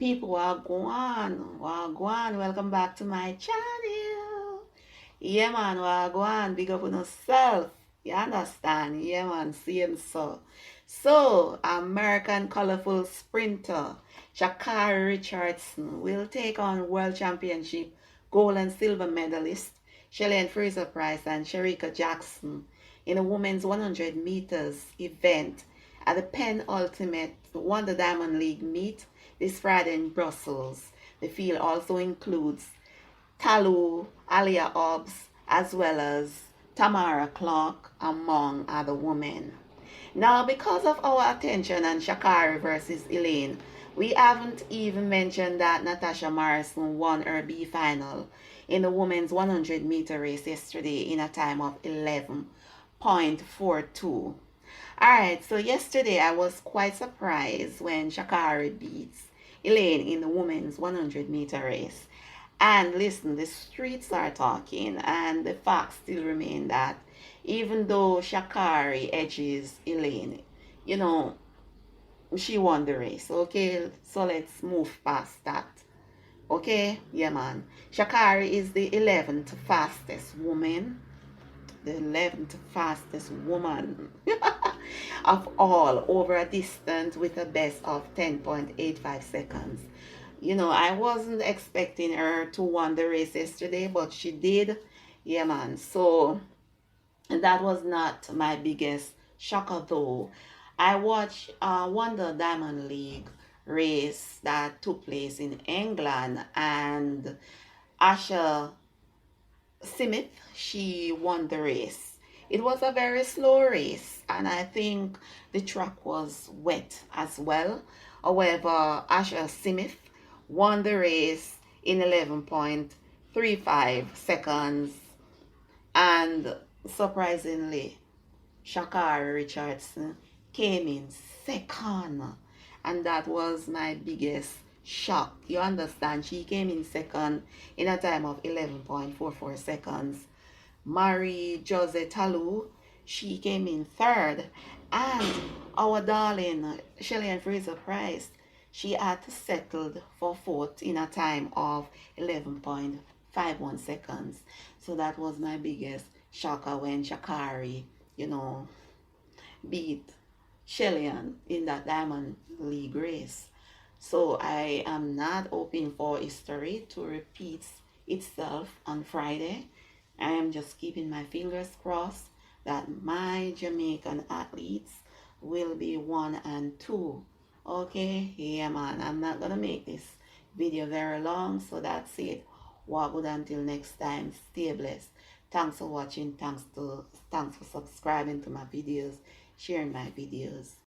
People, wagwan, welcome back to my channel. Yeah, man, wagwan, big up on yourself. You understand? Yeah, man, same so. So, American colorful sprinter Shacarri Richardson will take on World Championship gold and silver medalist Shellyann Fraser Pryce and Sherika Jackson in a women's 100 meters event at the penultimate Wonder Diamond League meet this Friday in Brussels. The field also includes Talu, Alia Obbs, as well as Tamara Clark, among other women. Now, because of our attention on Shacarri versus Elaine, we haven't even mentioned that Natasha Morrison won her B final in the women's 100-meter race yesterday in a time of 11.42. Alright, so yesterday I was quite surprised when Shacarri beats Elaine in the women's 100-meter race. And listen, the streets are talking, and the facts still remain that even though Shacarri edges Elaine, you know, she won the race. Okay, so let's move past that. Okay, yeah, man. Shacarri is the 11th fastest woman, the 11th fastest woman of all over a distance with a best of 10.85 seconds. You know, I wasn't expecting her to win the race yesterday, but she did. Yeah, man. So that was not my biggest shocker, though. I watched Wonder Diamond League race that took place in England, and Asha Smith, she won the race. It was a very slow race, and I think the track was wet as well. However, Asha Smith won the race in 11.35 seconds, and surprisingly, Shacarri Richardson came in second, and that was my biggest shock. You understand? She came in second in a time of 11.44 seconds. Marie Jose Talu, she came in third, and our darling Shellyann Fraser Pryce, she had settled for fourth in a time of 11.51 seconds. So that was my biggest shocker when Shacarri, you know, beat Shellyann in that Diamond League race. So I am not hoping for history to repeat itself on Friday. I am just keeping my fingers crossed that my Jamaican athletes will be 1 and 2. Okay, yeah, man, I'm not gonna make this video very long, so that's it. Walk good until next time. Stay blessed. Thanks for watching. Thanks for subscribing to my videos, sharing my videos.